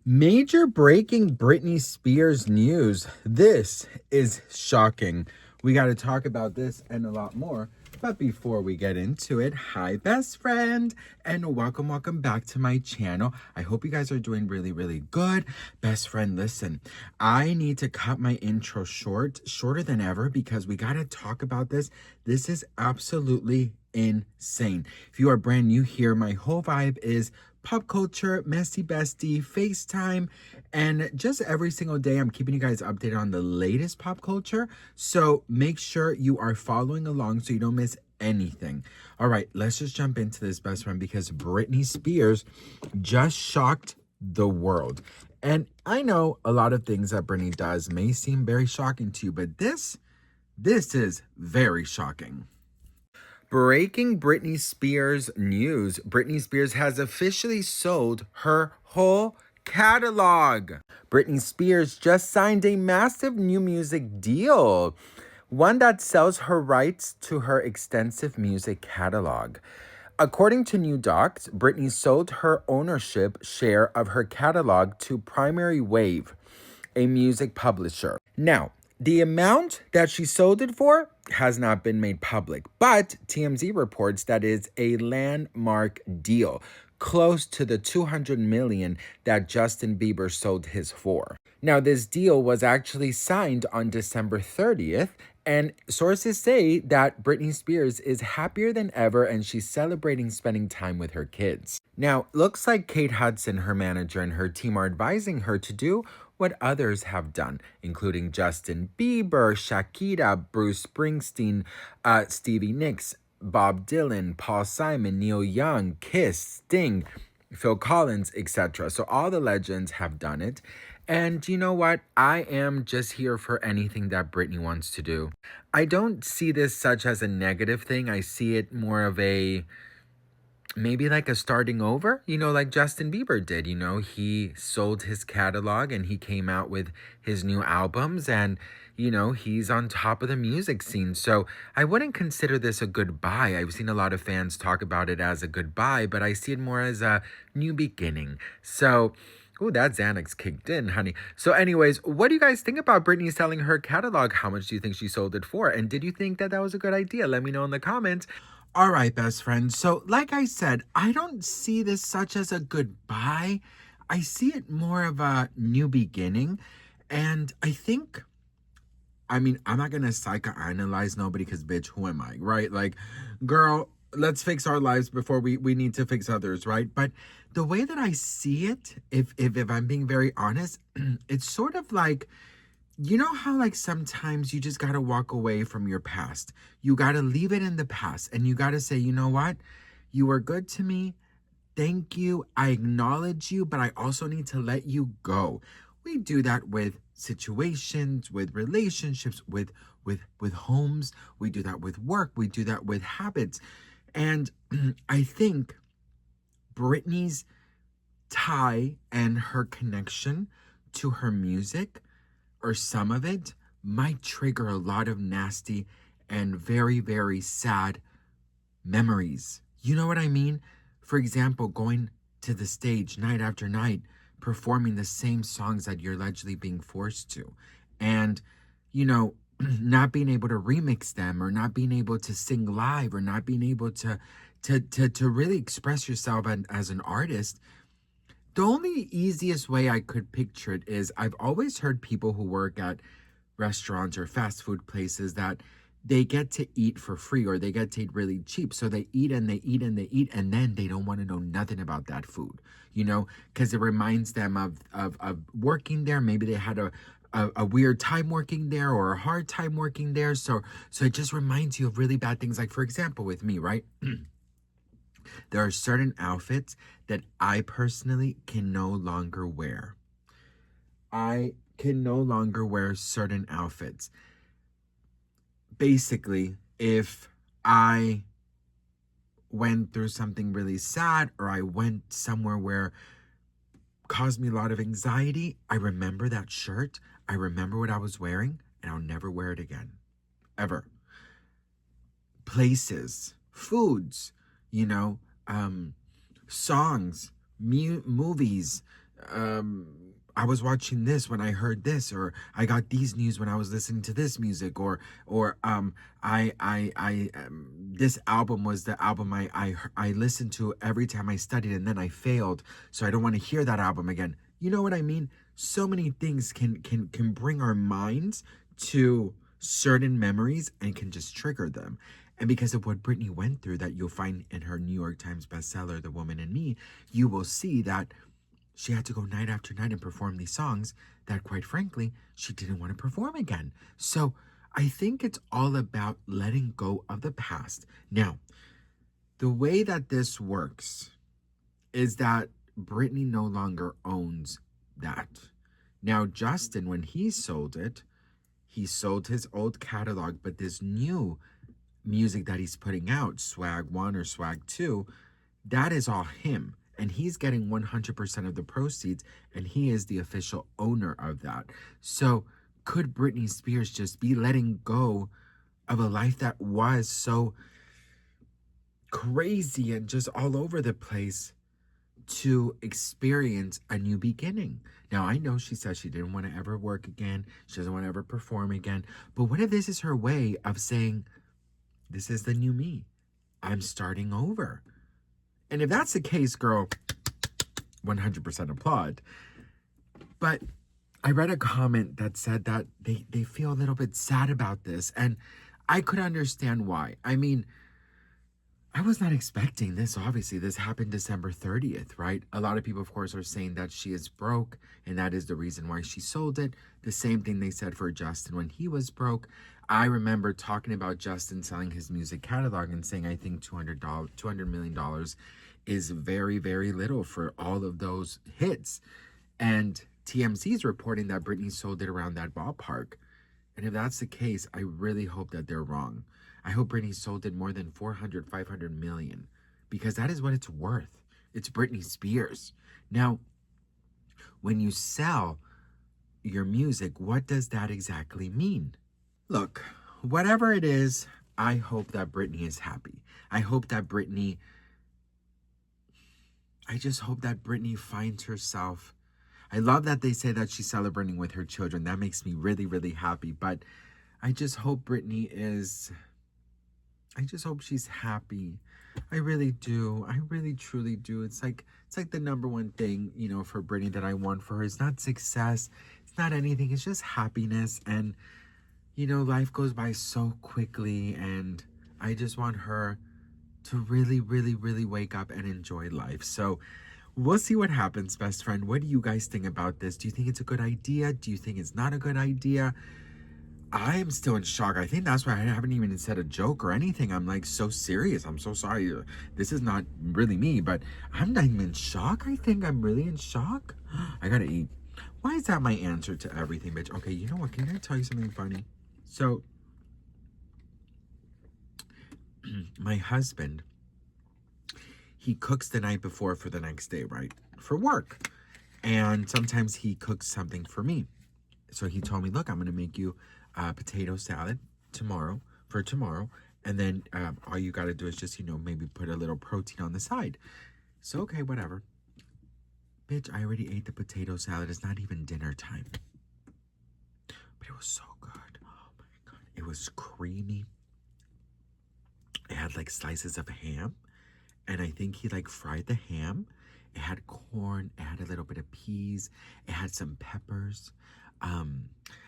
Major breaking Britney Spears news. This is shocking. We got to talk about this and a lot more. But before we get into it, hi, best friend, and welcome back to my channel. I hope you guys are doing really good. Best friend, listen, I need to cut my intro shorter than ever, because we got to talk about this. This is absolutely insane. If you are brand new here, my whole vibe is pop culture, messy bestie, FaceTime, and just every single day I'm keeping you guys updated on the latest pop culture. So make sure you are following along so you don't miss anything. All right, let's just jump into this, best friend, because Britney Spears just shocked the world. And I know a lot of things that Britney does may seem very shocking to you, but this is very shocking. Breaking Britney Spears news. Britney Spears has officially sold her whole catalog. Britney Spears just signed a massive new music deal, one that sells her rights to her extensive music catalog. According to New Docs, Britney sold her ownership share of her catalog to Primary Wave, a music publisher. Now, the amount that she sold it for has not been made public, but TMZ reports that it's a landmark deal, close to the $200 million that Justin Bieber sold his for. Now, this deal was actually signed on December 30th, and sources say that Britney Spears is happier than ever and she's celebrating spending time with her kids. Now, looks like Kate Hudson, her manager, and her team are advising her to do what others have done, including Justin Bieber, Shakira, Bruce Springsteen, Stevie Nicks, Bob Dylan, Paul Simon, Neil Young, Kiss, Sting, Phil Collins, etc. So all the legends have done it. And you know what? I am just here for anything that Britney wants to do. I don't see this such as a negative thing. I see it more of a, maybe like a starting over, like Justin Bieber did. He sold his catalog and he came out with his new albums, and he's on top of the music scene. So I wouldn't consider this a goodbye. I've seen a lot of fans talk about it as a goodbye, but I see it more as a new beginning. So, oh, that Xanax kicked in, honey. So anyways, what do you guys think about Britney selling her catalog? How much do you think she sold it for? And did you think that was a good idea? Let me know in the comments. All right, best friend. So like I said, I don't see this such as a goodbye. I see it more of a new beginning. And I think, I'm not going to psychoanalyze nobody, because bitch, who am I, right? Like, girl, let's fix our lives before we need to fix others, right? But the way that I see it, if I'm being very honest, it's sort of like, you know how like sometimes you just got to walk away from your past. You got to leave it in the past, and you got to say, you know what? You were good to me. Thank you. I acknowledge you, but I also need to let you go. We do that with situations, with relationships, with homes. We do that with work. We do that with habits. And I think Britney's tie and her connection to her music, or some of it, might trigger a lot of nasty and very sad memories. You know what I mean? For example, going to the stage night after night, performing the same songs that you're allegedly being forced to. And, not being able to remix them, or not being able to sing live, or not being able to really express yourself as an artist. The only easiest way I could picture it is, I've always heard people who work at restaurants or fast food places that they get to eat for free, or they get to eat really cheap. So they eat and they eat and they eat, and then they don't want to know nothing about that food, because it reminds them of working there. Maybe they had a weird time working there, or a hard time working there. So it just reminds you of really bad things. Like, for example, with me, right? There are certain outfits that I personally can no longer wear. I can no longer wear certain outfits. Basically, if I went through something really sad, or I went somewhere where caused me a lot of anxiety, I remember that shirt, I remember what I was wearing, and I'll never wear it again. Ever. Places, foods, songs, movies, I was watching this when I heard this, or I got these news when I was listening to this music, or this album was the album I listened to every time I studied, and then I failed, so I don't want to hear that album again. You know what I mean? So many things can bring our minds to certain memories and can just trigger them. And because of what Britney went through, that you'll find in her New York Times bestseller, The Woman in Me, you will see that she had to go night after night and perform these songs that, quite frankly, she didn't want to perform again. So I think it's all about letting go of the past. Now, the way that this works is that Britney no longer owns that. Now, Justin, when he sold it, he sold his old catalog, but this new music that he's putting out, Swag 1 or Swag 2, that is all him. And he's getting 100% of the proceeds, and he is the official owner of that. So could Britney Spears just be letting go of a life that was so crazy and just all over the place to experience a new beginning? Now, I know she said she didn't want to ever work again. She doesn't want to ever perform again. But what if this is her way of saying, this is the new me. I'm starting over. And if that's the case, girl, 100% applaud. But I read a comment that said that they feel a little bit sad about this. And I could understand why. I mean, I was not expecting this, obviously. This happened December 30th, right? A lot of people, of course, are saying that she is broke, and that is the reason why she sold it. The same thing they said for Justin when he was broke. I remember talking about Justin selling his music catalog and saying, I think $200 million is very, very little for all of those hits. And TMZ is reporting that Britney sold it around that ballpark. And if that's the case, I really hope that they're wrong. I hope Britney sold it more than 400, 500 million, because that is what it's worth. It's Britney Spears. Now, when you sell your music, what does that exactly mean? Look, whatever it is, I hope that Britney is happy. I just hope that Britney finds herself. I love that they say that she's celebrating with her children. That makes me really, really happy. But I just hope she's happy. I really do. I really, truly do. It's like the number one thing, for Britney that I want for her. It's not success. It's not anything. It's just happiness. And, life goes by so quickly. And I just want her to really, really, really wake up and enjoy life. So we'll see what happens, best friend. What do you guys think about this? Do you think it's a good idea? Do you think it's not a good idea? I am still in shock. I think that's why I haven't even said a joke or anything. I'm like so serious. I'm so sorry. This is not really me, but I'm not even in shock. I think I'm really in shock. I gotta eat. Why is that my answer to everything, bitch? Okay, you know what? Can I tell you something funny? So, my husband, he cooks the night before for the next day, right? For work. And sometimes he cooks something for me. So he told me, look, I'm going to make you potato salad tomorrow, and then all you got to do is just maybe put a little protein on the side. So okay, whatever, bitch, I already ate the potato salad. It's not even dinner time, but it was so good. Oh my god, it was creamy. It had like slices of ham, and I think he like fried the ham. It had corn, it had a little bit of peas, it had some peppers.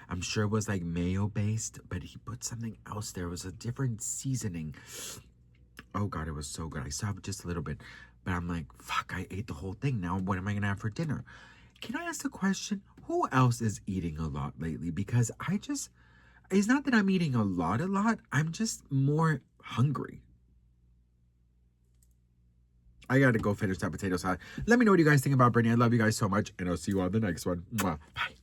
I'm sure it was like mayo based, but he put something else there. It was a different seasoning. Oh god, it was so good. I still have just a little bit, but I'm like, fuck, I ate the whole thing. Now what am I gonna have for dinner? Can I ask a question? Who else is eating a lot lately? Because it's not that I'm eating a lot. I'm just more hungry. I gotta go finish that potato salad. Let me know what you guys think about Britney. I love you guys so much, and I'll see you on the next one. Mwah. Bye.